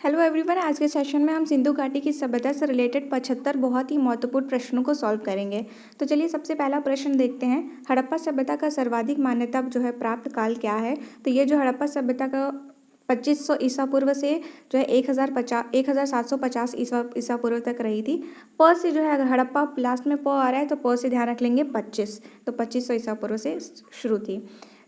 Hello everyone, आज के session में हम सिंधु घाटी की सभ्यता से रिलेटेड 75 बहुत ही महत्वपूर्ण प्रश्नों को सॉल्व करेंगे। तो चलिए सबसे पहला प्रश्न देखते हैं। हड़प्पा सभ्यता का सर्वाधिक मान्यता जो है प्राप्त काल क्या है? तो ये जो हड़प्पा सभ्यता का 2500 ईसा पूर्व से जो है 1750 ईसा पूर्व तक रही थी। प से जो है अगर हड़प्पा लास्ट में प आ रहा है तो प से ध्यान रख लेंगे 25, तो 2500 ईसा पूर्व से शुरू थी।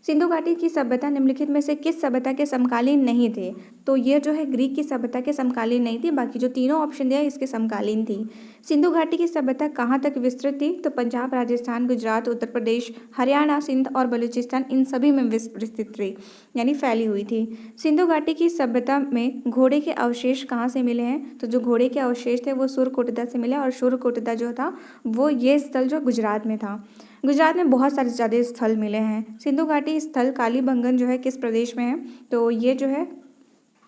सिंधु घाटी की सभ्यता निम्नलिखित में से किस सभ्यता के समकालीन नहीं थे? तो ये जो है ग्रीक की सभ्यता के समकालीन नहीं थी, बाकी जो तीनों ऑप्शन दिया इसके समकालीन थी। सिंधु घाटी की सभ्यता कहाँ तक विस्तृत थी? तो पंजाब, राजस्थान, गुजरात, उत्तर प्रदेश, हरियाणा, सिंध और बलूचिस्तान, इन सभी में विस्तृत थी, यानी फैली हुई थी। सिंधु घाटी की सभ्यता में घोड़े के अवशेष कहाँ से मिले हैं? तो जो घोड़े के अवशेष थे वो सुरकोटिदा से मिले, और सुरकोटिदा जो था वो ये स्थल जो गुजरात में था। गुजरात में बहुत सारे ज़्यादा स्थल मिले हैं। सिंधु घाटी स्थल कालीबंगन जो है किस प्रदेश में है? तो ये जो है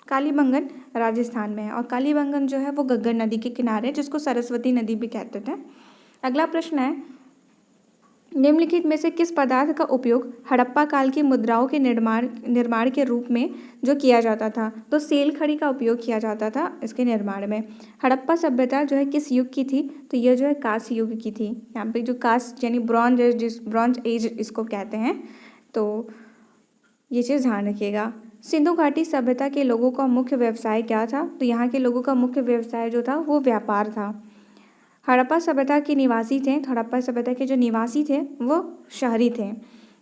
कालीबंगन राजस्थान में है, और कालीबंगन जो है वो घग्गर नदी के किनारे, जिसको सरस्वती नदी भी कहते थे। अगला प्रश्न है, निम्नलिखित में से किस पदार्थ का उपयोग हड़प्पा काल की मुद्राओं के निर्माण के रूप में जो किया जाता था? तो सेल खड़ी का उपयोग किया जाता था इसके निर्माण में। हड़प्पा सभ्यता जो है किस युग की थी? तो यह जो है कांस्य युग की थी। यहाँ पे जो कांस्य यानी ब्रॉन्ज एज इसको कहते हैं, तो ये चीज़ ध्यान रखिएगा। सिंधु घाटी सभ्यता के लोगों का मुख्य व्यवसाय क्या था? तो यहाँ के लोगों का मुख्य व्यवसाय जो था वो व्यापार था। हड़प्पा सभ्यता के निवासी थे, तो हड़प्पा सभ्यता के जो निवासी थे वो शहरी थे।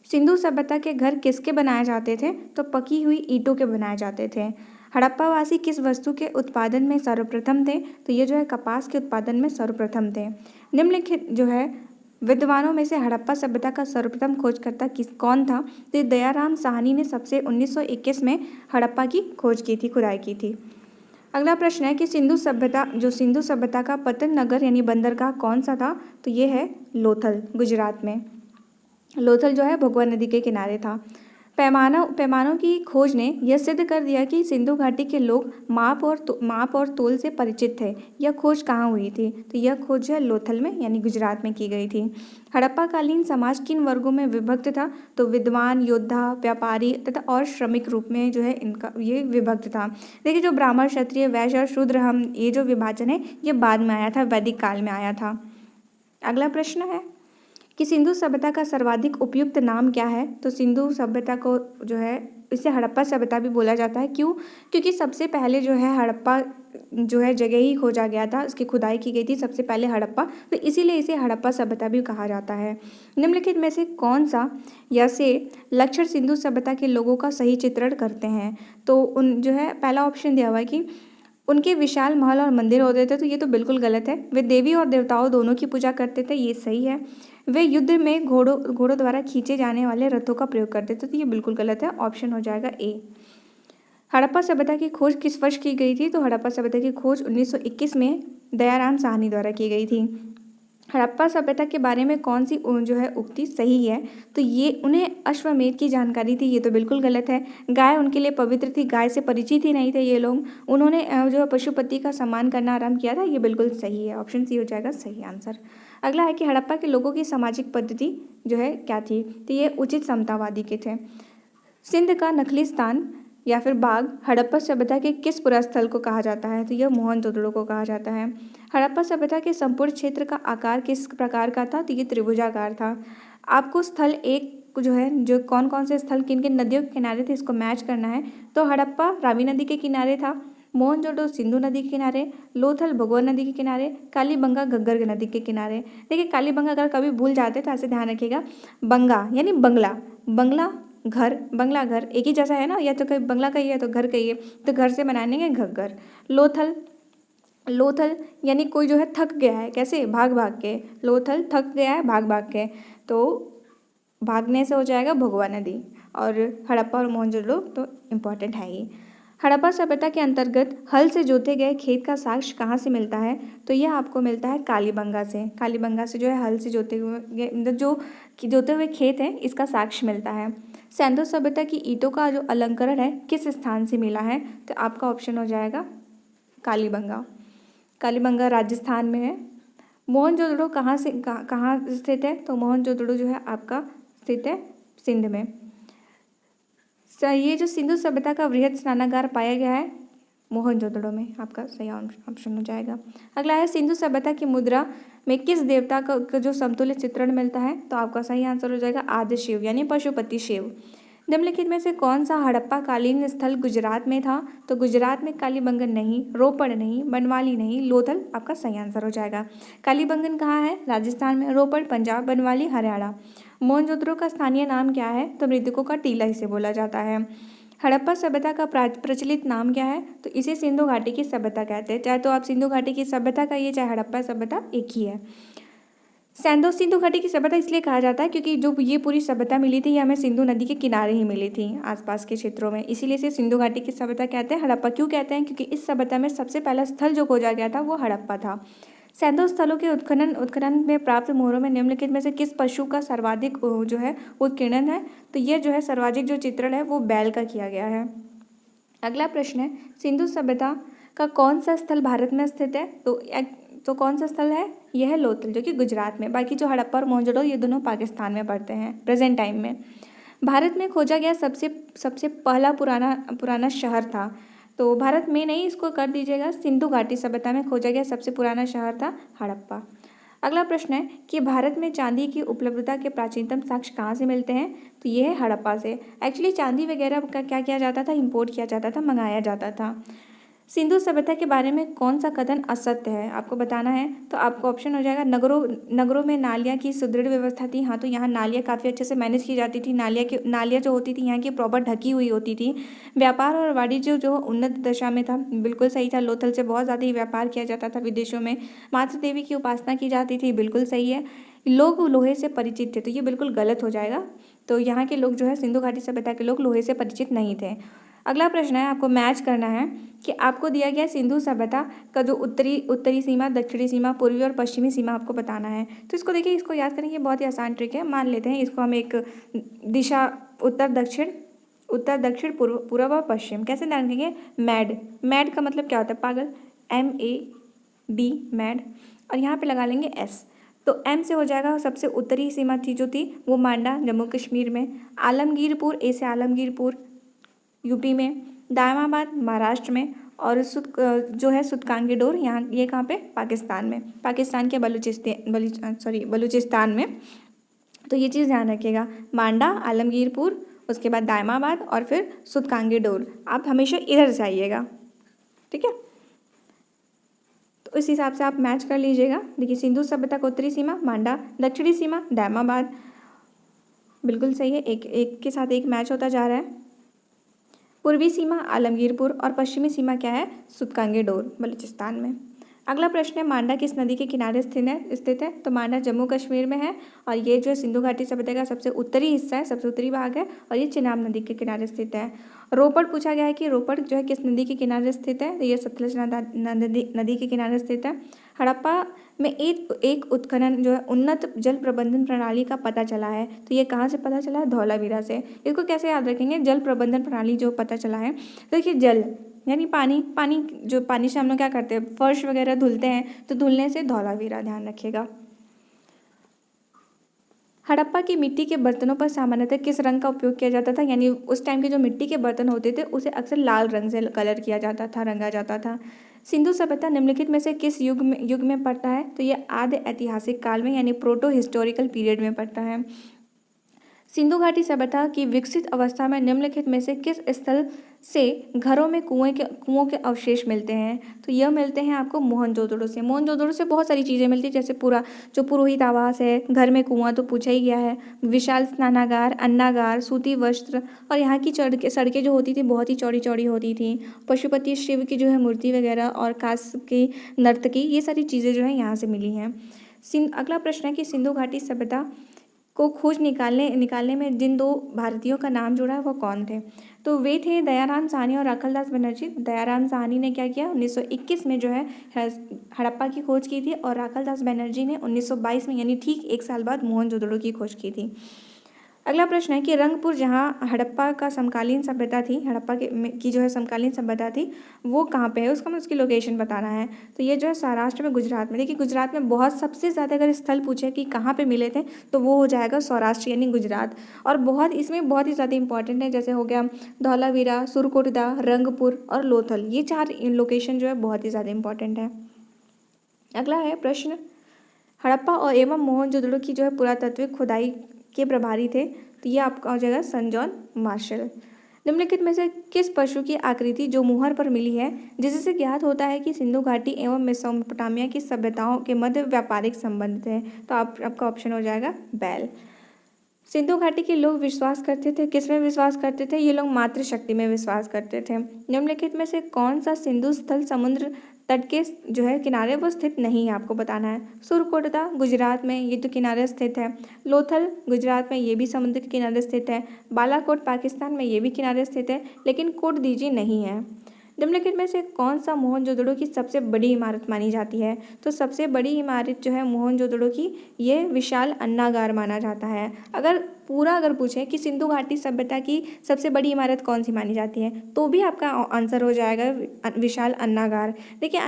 सिंधु सभ्यता के घर किसके बनाए जाते थे? तो पकी हुई ईंटों के बनाए जाते थे। हड़प्पावासी किस वस्तु के उत्पादन में सर्वप्रथम थे? तो ये जो है कपास के उत्पादन में सर्वप्रथम थे। निम्नलिखित जो है विद्वानों में से हड़प्पा सभ्यता का सर्वप्रथम खोजकर्ता कौन था? तो दयाराम साहनी ने सबसे 1921 में हड़प्पा की खोज की थी, खुदाई की थी। अगला प्रश्न है कि सिंधु सभ्यता का पतन नगर यानी बंदरगाह कौन सा था? तो ये है लोथल, गुजरात में। लोथल जो है भगवा नदी के किनारे था। पैमानों की खोज ने यह सिद्ध कर दिया कि सिंधु घाटी के लोग माप और तोल से परिचित थे। यह खोज कहाँ हुई थी? तो यह खोज है लोथल में, यानी गुजरात में की गई थी। हड़प्पाकालीन समाज किन वर्गों में विभक्त था? तो विद्वान, योद्धा, व्यापारी तथा और श्रमिक रूप में जो है इनका ये विभक्त था। देखिए, जो ब्राह्मण, क्षत्रिय, वैश्य और शूद्र, हम ये जो विभाजन है ये बाद में आया था, वैदिक काल में आया था। अगला प्रश्न है कि सिंधु सभ्यता का सर्वाधिक उपयुक्त नाम क्या है? तो सिंधु सभ्यता को जो है इसे हड़प्पा सभ्यता भी बोला जाता है। क्यों? क्योंकि सबसे पहले जो है हड़प्पा जो है जगह ही खोजा गया था, इसकी खुदाई की गई थी सबसे पहले हड़प्पा, तो इसीलिए इसे हड़प्पा सभ्यता भी कहा जाता है। निम्नलिखित में से कौन सा या से लक्षण सिंधु सभ्यता के लोगों का सही चित्रण करते हैं? तो उन जो है पहला ऑप्शन दिया हुआ है कि उनके विशाल महल और मंदिर होते थे, तो ये तो बिल्कुल गलत है। वे देवी और देवताओं दोनों की पूजा करते थे, ये सही है। वे युद्ध में घोड़ों द्वारा खींचे जाने वाले रथों का प्रयोग करते थे, तो ये बिल्कुल गलत है। ऑप्शन हो जाएगा ए। हड़प्पा सभ्यता की खोज किस वर्ष की गई थी? तो हड़प्पा सभ्यता की खोज 1921 में दयाराम साहनी द्वारा की गई थी। हड़प्पा सभ्यता के बारे में कौन सी जो है उक्ति सही है? तो ये उन्हें अश्वमेध की जानकारी थी, ये तो बिल्कुल गलत है। गाय उनके लिए पवित्र थी, गाय से परिचित ही नहीं थे ये लोग। उन्होंने जो है पशुपति का सम्मान करना आरंभ किया था, ये बिल्कुल सही है। ऑप्शन सी हो जाएगा सही आंसर। अगला है कि हड़प्पा के लोगों की सामाजिक पद्धति जो है क्या थी? तो ये उचित समतावादी के थे। सिंध का नखलिस्तान या फिर बाग हड़प्पा सभ्यता के किस पुरास्थल को कहा जाता है? तो यह मोहनजोदड़ो को कहा जाता है। हड़प्पा सभ्यता के संपूर्ण क्षेत्र का आकार किस प्रकार का था? तो ये त्रिभुजाकार था। आपको स्थल एक जो है जो कौन कौन से स्थल किन किन नदियों के किनारे थे इसको मैच करना है। तो हड़प्पा रावी नदी के किनारे था, मोहनजोदड़ो सिंधु नदी के किनारे, लोथल भगोर नदी के किनारे, कालीबंगा घग्गर नदी के किनारे। देखिए, कालीबंगा अगर कभी भूल जाते तो ऐसे ध्यान रखिएगा, बंगा यानी बंगला घर एक ही जैसा है ना, या तो कहीं बंगला कहिए या तो घर कहिए, तो घर से बनाएंगे घग्गर। लोथल यानी कोई जो है थक गया है, कैसे? भाग भाग के। लोथल थक गया है भाग भाग के, तो भागने से हो जाएगा भगवा नदी। और हड़प्पा और मोहनजोदड़ो तो इम्पॉर्टेंट है ही। हड़प्पा सभ्यता के अंतर्गत हल से जोते गए खेत का साक्ष्य कहाँ से मिलता है? तो यह आपको मिलता है कालीबंगा से। कालीबंगा से जो है हल से जोते हुए खेत हैं इसका साक्ष्य मिलता है। सिंधु सभ्यता की ईंटों का जो अलंकरण है किस स्थान से मिला है? तो आपका ऑप्शन हो जाएगा कालीबंगा। कालीबंगा राजस्थान में है। मोहनजोदड़ो कहाँ स्थित है? तो मोहनजोदड़ो जो है आपका स्थित है सिंध में। ये जो सिंधु सभ्यता का वृहद स्नानागार पाया गया है मोहनजोदड़ो में आपका सही ऑप्शन हो जाएगा। अगला है सिंधु सभ्यता की मुद्रा में किस देवता का जो समतुल्य चित्रण मिलता है, तो आपका सही आंसर हो जाएगा आदि शिव यानी पशुपति शिव। निम्नलिखित में से कौन सा हड़प्पा कालीन स्थल गुजरात में था, तो गुजरात में कालीबंगन नहीं, रोपड़ नहीं, बनवाली नहीं, लोथल आपका सही आंसर हो जाएगा। कालीबंगन कहाँ है, राजस्थान में, रोपड़ पंजाब, बनवाली हरियाणा। मोहनजोदड़ो का स्थानीय नाम क्या है, तो मृतकों का टीला इसे बोला जाता है। हड़प्पा सभ्यता का प्रचलित नाम क्या है, तो इसे सिंधु घाटी की सभ्यता कहते हैं। चाहे तो आप सिंधु घाटी की सभ्यता कहिए चाहे हड़प्पा सभ्यता एक ही है। सिंधु घाटी की सभ्यता इसलिए कहा जाता है क्योंकि जो ये पूरी सभ्यता मिली थी ये हमें सिंधु नदी के किनारे ही मिली थी आसपास के क्षेत्रों में, इसीलिए इसे सिंधु घाटी की सभ्यता कहते हैं। हड़प्पा क्यों कहते हैं, क्योंकि इस सभ्यता में सबसे पहला स्थल जो खोजा गया था वो हड़प्पा था। सैंधव स्थलों के उत्खनन में प्राप्त मोहरों में निम्नलिखित में से किस पशु का सर्वाधिक जो है उत्कीर्णन है, तो ये जो है सर्वाधिक जो चित्रण है वो बैल का किया गया है। अगला प्रश्न है सिंधु सभ्यता का कौन सा स्थल भारत में स्थित है, तो कौन सा स्थल है, यह है लोथल जो कि गुजरात में। बाकी जो हड़प्पा और मोहनजोदड़ो ये दोनों पाकिस्तान में पड़ते हैं प्रेजेंट टाइम में। भारत में खोजा गया सबसे पहला पुराना शहर था, तो भारत में नहीं, इसको कर दीजिएगा, सिंधु घाटी सभ्यता में खोजा गया सबसे पुराना शहर था हड़प्पा। अगला प्रश्न है कि भारत में चांदी की उपलब्धता के प्राचीनतम साक्ष्य कहाँ से मिलते हैं, तो ये है हड़प्पा से। एक्चुअली चांदी वगैरह का क्या किया जाता था, इंपोर्ट किया जाता था, मंगाया जाता था। सिंधु सभ्यता के बारे में कौन सा कथन असत्य है, आपको बताना है, तो आपको ऑप्शन हो जाएगा नगरों में नालियाँ की सुदृढ़ व्यवस्था थी। हाँ, तो यहाँ नालियाँ काफ़ी अच्छे से मैनेज की जाती थी, नालियाँ जो होती थी यहाँ की प्रॉपर ढकी हुई होती थी। व्यापार और वाणिज्य जो उन्नत दशा में था, बिल्कुल सही था। लोथल से बहुत ज़्यादा ही व्यापार किया जाता था विदेशों में। मातृ देवी की उपासना की जाती थी, बिल्कुल सही है। लोग लोहे से परिचित थे, तो ये बिल्कुल गलत हो जाएगा। तो यहाँ के लोग जो है सिंधु घाटी सभ्यता के लोग लोहे से परिचित नहीं थे। अगला प्रश्न है, आपको मैच करना है कि आपको दिया गया सिंधु सभ्यता का जो उत्तरी सीमा, दक्षिणी सीमा, पूर्वी और पश्चिमी सीमा आपको बताना है। तो इसको देखिए, इसको याद करेंगे, बहुत ही आसान ट्रिक है। मान लेते हैं इसको हम एक दिशा उत्तर दक्षिण पूर्व और पश्चिम कैसे ध्यान रखेंगे। मैड का मतलब क्या होता है, पागल, MAD मैड, और यहाँ पे लगा लेंगे S। तो M से हो जाएगा सबसे उत्तरी सीमा थी जो थी वो मांडा जम्मू कश्मीर में, आलमगीरपुर, A से आलमगीरपुर यूपी में, दायमाबाद महाराष्ट्र में, और जो है सुतकांगीडोर यहाँ ये कहाँ पे, पाकिस्तान में, पाकिस्तान के बलूचिस्तान में। तो ये चीज़ ध्यान रखिएगा, मांडा, आलमगीरपुर, उसके बाद दायमाबाद और फिर सुतकांगीडोर। आप हमेशा इधर से आइएगा, ठीक है। तो इस हिसाब से आप मैच कर लीजिएगा। देखिए, सिंधु सभ्यता का उत्तरी सीमा मांडा, दक्षिणी सीमा दायमाबाद, बिल्कुल सही है, एक के साथ एक मैच होता जा रहा है। पूर्वी सीमा आलमगीरपुर और पश्चिमी सीमा क्या है, सुतकांगीडोर बलूचिस्तान में। अगला प्रश्न है, मांडा किस नदी के किनारे स्थित है, तो मांडा जम्मू कश्मीर में है, और ये जो है सिंधु घाटी सभ्यता का सबसे उत्तरी हिस्सा है, सबसे उत्तरी भाग है, और ये चिनाब नदी के किनारे स्थित है। रोपड़ पूछा गया है कि रोपड़ जो है किस नदी के किनारे स्थित है, तो ये सतलज नदी के किनारे स्थित है। हड़प्पा में एक उत्खनन जो है उन्नत जल प्रबंधन प्रणाली का पता चला है, तो ये कहाँ से पता चला है, धौलावीरा से। इसको कैसे याद रखेंगे, जल प्रबंधन प्रणाली जो पता चला है, तो देखिए जल यानी पानी जो पानी से हम लोग क्या करते हैं, फर्श वगैरह धुलते हैं, तो धुलने से धौलावीरा, ध्यान रखिएगा। हड़प्पा की मिट्टी के बर्तनों पर सामान्यतः किस रंग का उपयोग किया जाता था, यानी उस टाइम के जो मिट्टी के बर्तन होते थे उसे अक्सर लाल रंग से कलर किया जाता था, रंगा जाता था। सिंधु सभ्यता निम्नलिखित में से किस युग में पड़ता है, तो यह आदि ऐतिहासिक काल में यानी प्रोटो हिस्टोरिकल पीरियड में पड़ता है। सिंधु घाटी सभ्यता की विकसित अवस्था में निम्नलिखित में से किस स्थल से घरों में कुओं के अवशेष मिलते हैं, तो यह मिलते हैं आपको मोहनजोदड़ो से। मोहनजोदड़ो से बहुत सारी चीज़ें मिलती हैं, जैसे पूरा जो पुरोहित आवास है, घर में कुआं तो पूछा ही गया है, विशाल स्नानागार, अन्नागार, सूती वस्त्र, और यहाँ की सड़कें जो होती थी बहुत ही चौड़ी चौड़ी होती थी, पशुपति शिव की जो है मूर्ति वगैरह, और कांस की नर्तकी, ये सारी चीज़ें जो है यहाँ से मिली हैं। अगला प्रश्न है कि सिंधु घाटी सभ्यता को खोज निकालने में जिन दो भारतीयों का नाम जुड़ा है वो कौन थे, तो वे थे दयाराम साहनी और राखलदास बनर्जी। दयाराम साहनी ने क्या किया, 1921 में जो है हड़प्पा की खोज की थी, और राखलदास बनर्जी ने 1922 में यानी ठीक एक साल बाद मोहनजोदड़ो की खोज की थी। अगला प्रश्न है कि रंगपुर, जहाँ हड़प्पा का समकालीन सभ्यता थी, हड़प्पा की जो है समकालीन सभ्यता थी, वो कहाँ पे है, उसका हमें उसकी लोकेशन बताना है। तो ये जो है सौराष्ट्र में, गुजरात में। देखिए गुजरात में बहुत सबसे ज़्यादा अगर स्थल पूछे कि कहाँ पे मिले थे, तो वो हो जाएगा सौराष्ट्र यानी गुजरात। और बहुत इसमें बहुत ही ज़्यादा इंपॉर्टेंट है, जैसे हो गया धौलावीरा, सुरकोटदा, रंगपुर और लोथल। ये 4 लोकेशन जो है बहुत ही ज़्यादा इंपॉर्टेंट है। अगला है प्रश्न, हड़प्पा और एवं मोहनजोदड़ो की जो है पुरातत्विक खुदाई के प्रभारी थे, तो ये आपका हो जाएगा सन जॉन मार्शल। निम्नलिखित में से किस पशु की आकृति जो मुहर पर मिली है, जिससे ज्ञात होता है कि सिंधु घाटी एवं मेसोपोटामिया की सभ्यताओं के मध्य व्यापारिक संबंध थे? तो आपका ऑप्शन हो जाएगा बैल। सिंधु घाटी के लोग विश्वास करते थे, किस में विश्वास करते थे? ये लोग मातृशक्ति में विश्वास करते थे। निम्नलिखित में से कौन सा सिंधु स्थल समुद्र तट के जो है किनारे वो स्थित नहीं है, आपको बताना है। सुरकोटदा गुजरात में, ये तो किनारे स्थित है। लोथल गुजरात में, ये भी समुद्र के किनारे स्थित है। बालाकोट पाकिस्तान में, ये भी किनारे स्थित है, लेकिन कोट दीजी नहीं है। निम्नलिखित में से कौन सा मोहनजोदड़ो की सबसे बड़ी इमारत मानी जाती है? तो सबसे बड़ी इमारत जो है मोहनजोदड़ो की, ये विशाल अन्नागार माना जाता है। अगर पूछे कि सिंधु घाटी सभ्यता की सबसे बड़ी इमारत कौन सी मानी जाती है, तो भी आपका आंसर हो जाएगा विशाल अन्नागार। देखिए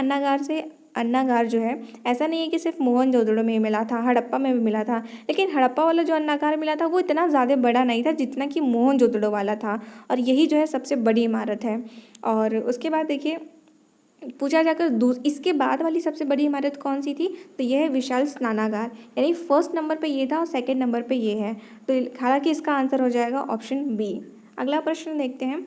अन्नागार जो है, ऐसा नहीं है कि सिर्फ मोहनजोदड़ो में ही मिला था, हड़प्पा में भी मिला था, लेकिन हड़प्पा वाला जो अन्नागार मिला था वो इतना ज़्यादा बड़ा नहीं था जितना कि मोहनजोदड़ो वाला था, और यही जो है सबसे बड़ी इमारत है। और उसके बाद देखिए पूछा जाकर इसके बाद वाली सबसे बड़ी इमारत कौन सी थी, तो यह है विशाल स्नानागार। यानी फर्स्ट नंबर पे ये था और सेकंड नंबर पे ये है, तो हालांकि इसका आंसर हो जाएगा ऑप्शन बी। अगला प्रश्न देखते हैं,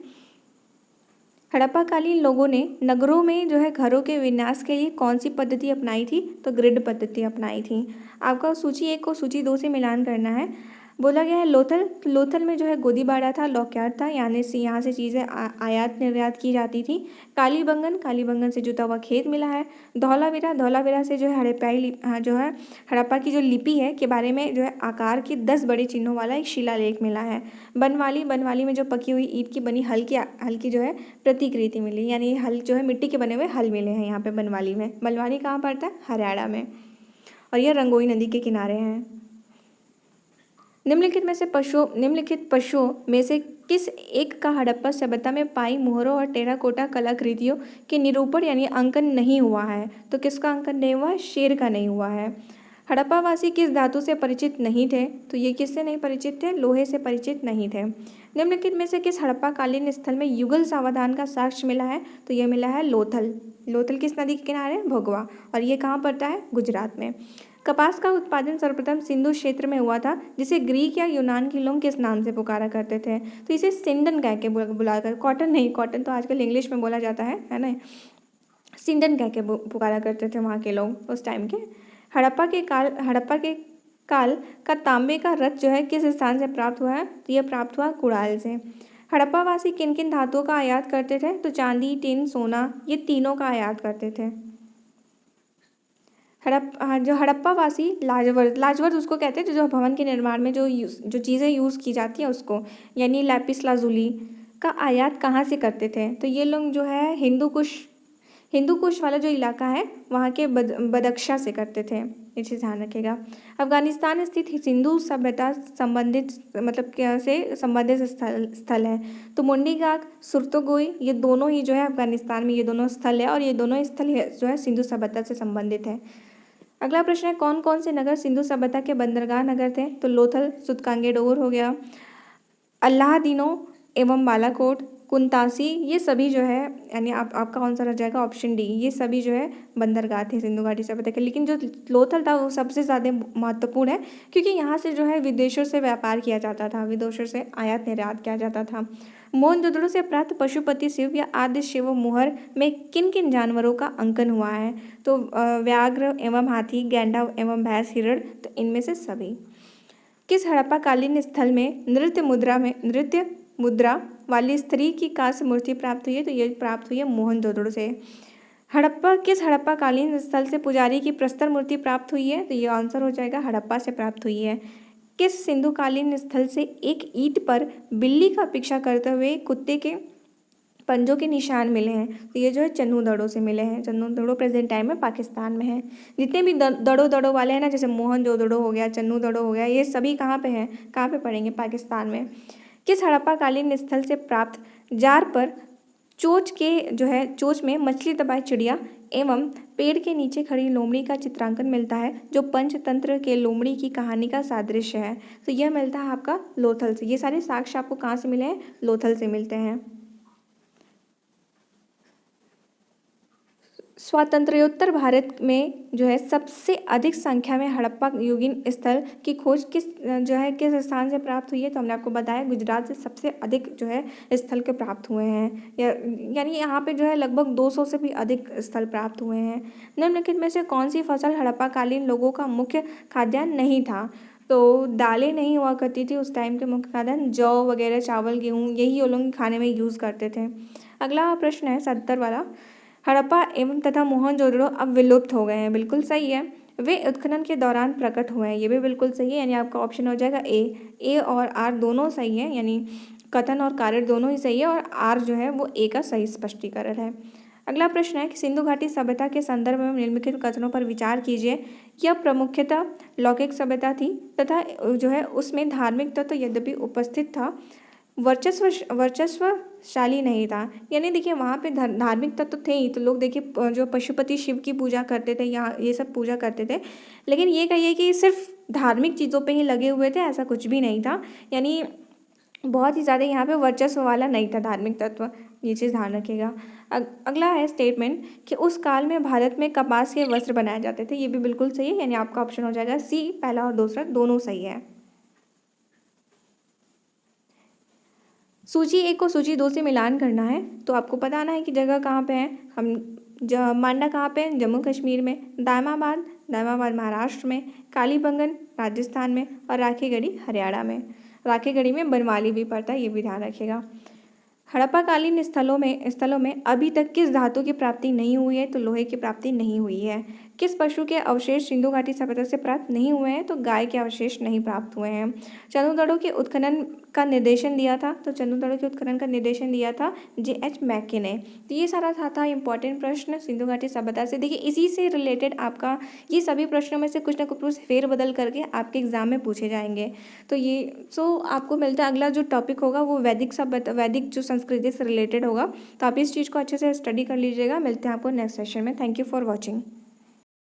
हड़प्पाकालीन लोगों ने नगरों में जो है घरों के विन्यास के लिए कौन सी पद्धति अपनाई थी? तो ग्रिड पद्धति अपनाई थी। आपका सूची 1 को सूची 2 से मिलान करना है। बोला गया है लोथल, तो लोथल में जो है गोदीबाड़ा था, लॉकयार्ड था, यानी से यहाँ से चीज़ें आयात निर्यात की जाती थी। कालीबंगन, कालीबंगन से जुता हुआ खेत मिला है। धौलावीरा, धौलावीरा से जो है जो है हड़प्पा की जो लिपि है के बारे में जो है आकार के 10 बड़े चिन्हों वाला एक शिलालेख मिला है। बनवाली, बनवाली में जो पकी हुई ईंट की बनी हल्की जो है प्रतिकृति मिली, यानी हल जो है मिट्टी के बने हुए हल मिले हैं यहाँ पे बनवाली में। बनवाली कहाँ पड़ता है? हरियाणा में, और यह रंगोई नदी के किनारे हैं। निम्नलिखित पशुओं में से किस एक का हड़प्पा सभ्यता में पाई मोहरों और टेराकोटा कलाकृतियों के निरूपण यानी अंकन नहीं हुआ है? तो किसका अंकन नहीं हुआ है? शेर का नहीं हुआ है। हड़प्पावासी किस धातु से परिचित नहीं थे? तो ये किससे नहीं परिचित थे? लोहे से परिचित नहीं थे। निम्नलिखित में से किस हड़प्पाकालीन स्थल में युगल सावधान का साक्ष्य मिला है? तो ये मिला है लोथल। लोथल किस नदी के किनारे? भोगवा, और ये कहाँ पड़ता है? गुजरात में। कपास का उत्पादन सर्वप्रथम सिंधु क्षेत्र में हुआ था, जिसे ग्रीक या यूनान के लोग किस नाम से पुकारा करते थे? तो इसे सिंडन कह के बुलाकर, कॉटन नहीं, कॉटन तो आजकल इंग्लिश में बोला जाता है ना। सिंडन कह के पुकारा करते थे वहाँ के लोग उस टाइम के। हड़प्पा के काल का तांबे का रथ जो है किस स्थान से प्राप्त हुआ है? तो यह प्राप्त हुआ कुड़ाल से। हड़प्पावासी किन किन धातुओं का आयात करते थे? तो चांदी, टिन, सोना, ये तीनों का आयात करते थे। जो हड़प्पावासी लाजवर्द उसको कहते हैं जो भवन के निर्माण में जो चीज़ें यूज़ की जाती हैं उसको, यानी लैपिस लाजुली का आयात कहाँ से करते थे? तो ये लोग जो है हिंदू कुश वाला जो इलाका है वहाँ के बदख्शा से करते थे, ये चीज़ ध्यान रखिएगा। अफगानिस्तान स्थित सिंधु सभ्यता से संबंधित स्थल है, तो मुंडी गाग, सुरतोगोई, ये दोनों ही जो है अफगानिस्तान में ये दोनों स्थल है, और ये दोनों स्थल जो है सिंधु सभ्यता से संबंधित है। अगला प्रश्न है, कौन कौन से नगर सिंधु सभ्यता के बंदरगाह नगर थे? तो लोथल, सुतकांगेडोर हो गया, अल्लादीनो एवं बालाकोट, कुंतासी, ये सभी जो है, यानी आपका आंसर हो जाएगा ऑप्शन डी, ये सभी जो है बंदरगाह थे सिंधु घाटी सभ्यता के। लेकिन जो लोथल था वो सबसे ज़्यादा महत्वपूर्ण है, क्योंकि यहाँ से जो है विदेशों से व्यापार किया जाता था, विदेशों से आयात निर्यात किया जाता था। मोहनजोदड़ो से प्राप्त पशुपति शिव या आदि शिव मोहर में किन किन जानवरों का अंकन हुआ है? तो व्याघ्र एवं हाथी, गैंडा एवं भैंस, हिरण, तो इनमें से सभी। किस हड़प्पाकालीन स्थल में नृत्य मुद्रा वाली स्त्री की कांस्य मूर्ति प्राप्त हुई है? तो ये प्राप्त हुई है मोहनजोदड़ो से। किस हड़प्पाकालीन स्थल से पुजारी की प्रस्तर मूर्ति प्राप्त हुई है? तो ये आंसर हो जाएगा हड़प्पा से प्राप्त हुई है। किस सिंधुकालीन स्थल से एक ईंट पर बिल्ली का पीछा करते हुए कुत्ते के पंजों के निशान मिले हैं, तो ये जो है चन्नू दड़ों से मिले हैं। चन्नू दड़ों प्रेजेंट टाइम में पाकिस्तान में है। जितने भी दड़ों वाले हैं ना, जैसे मोहनजोदड़ो हो गया, चन्नू दड़ो हो गया, ये सभी कहाँ पे हैं, कहाँ पे पड़ेंगे, पाकिस्तान में। किस हड़प्पा कालीन स्थल से प्राप्त जार पर चोंच के जो है चोंच में मछली दबाए चिड़िया एवं पेड़ के नीचे खड़ी लोमड़ी का चित्रांकन मिलता है, जो पंचतंत्र के लोमड़ी की कहानी का सादृश्य है। तो यह मिलता है आपका लोथल से। ये सारे साक्ष्य आपको कहाँ से मिले हैं, लोथल से मिलते हैं। स्वातंत्र्योत्तर भारत में जो है सबसे अधिक संख्या में हड़प्पा युगीन स्थल की खोज किस स्थान से प्राप्त हुई है, तो हमने आपको बताया गुजरात से सबसे अधिक जो है स्थल के प्राप्त हुए हैं। यानी यहाँ पे जो है लगभग 200 से भी अधिक स्थल प्राप्त हुए हैं। निम्नलिखित में से कौन सी फसल हड़प्पा कालीन लोगों का मुख्य खाद्यान्न नहीं था, तो दालें नहीं हुआ करती थी उस टाइम के मुख्य खाद्यान्न, जौ वगैरह, चावल, गेहूँ, यही वो लोग खाने में यूज़ करते थे। अगला प्रश्न है 70 वाला, हड़प्पा एवं तथा मोहनजोदड़ो अब विलुप्त हो गए हैं। बिल्कुल सही है। वे उत्खनन के दौरान प्रकट हुए हैं, ये भी बिल्कुल सही है। यानी आपका ऑप्शन हो जाएगा ए और आर दोनों सही है, यानी कथन और कार्य दोनों ही सही है, और आर जो है वो ए का सही स्पष्टीकरण है। अगला प्रश्न है कि सिंधु घाटी सभ्यता के संदर्भ में निम्नलिखित कथनों पर विचार कीजिए। यह प्रमुखतः लौकिक सभ्यता थी तथा जो है उसमें धार्मिक तत्व यद्यपि उपस्थित था, वर्चस्वशाली नहीं था। यानी देखिए वहाँ पे धार्मिक तत्व थे ही, तो लोग देखिए जो पशुपति शिव की पूजा करते थे, यहाँ ये सब पूजा करते थे, लेकिन ये कहिए कि सिर्फ धार्मिक चीज़ों पे ही लगे हुए थे, ऐसा कुछ भी नहीं था। यानी बहुत ही ज़्यादा यहाँ पे वर्चस्व वाला नहीं था धार्मिक तत्व, ये चीज़ ध्यान रखिएगा। अगला है स्टेटमेंट कि उस काल में भारत में कपास के वस्त्र बनाए जाते थे, ये भी बिल्कुल सही है। यानी आपका ऑप्शन हो जाएगा सी, पहला और दूसरा दोनों सही है। सूची 1 को सूची 2 से मिलान करना है, तो आपको बताना है कि जगह कहाँ पे है। मांडा कहाँ पे है, जम्मू कश्मीर में, दामाबाद महाराष्ट्र में, कालीबंगन राजस्थान में, और राखीगढ़ी हरियाणा में। राखीगढ़ी में बनवाली भी पड़ता है, ये भी ध्यान रखिएगा। हड़प्पाकालीन स्थलों में अभी तक किस धातु की प्राप्ति नहीं हुई है, तो लोहे की प्राप्ति नहीं हुई है। किस पशु के अवशेष सिंधु घाटी सभ्यता से प्राप्त नहीं हुए हैं, तो गाय के अवशेष नहीं प्राप्त हुए हैं। चंदूदड़ों के उत्खनन का निर्देशन दिया था, तो चंदूदड़ों के उत्खनन का निर्देशन दिया था J.H. मैके ने। तो ये सारा था इंपॉर्टेंट प्रश्न सिंधु घाटी सभ्यता से। देखिए इसी से रिलेटेड आपका ये सभी प्रश्नों में से कुछ ना कुछ फेरबदल करके आपके एग्जाम में पूछे जाएंगे। तो ये आपको मिलता है, अगला जो टॉपिक होगा वो वैदिक सभ्यता, वैदिक जो संस्कृति से रिलेटेड होगा। तो आप इस चीज़ को अच्छे से स्टडी कर लीजिएगा। मिलते हैं आपको नेक्स्ट सेशन में। Thank you for watching.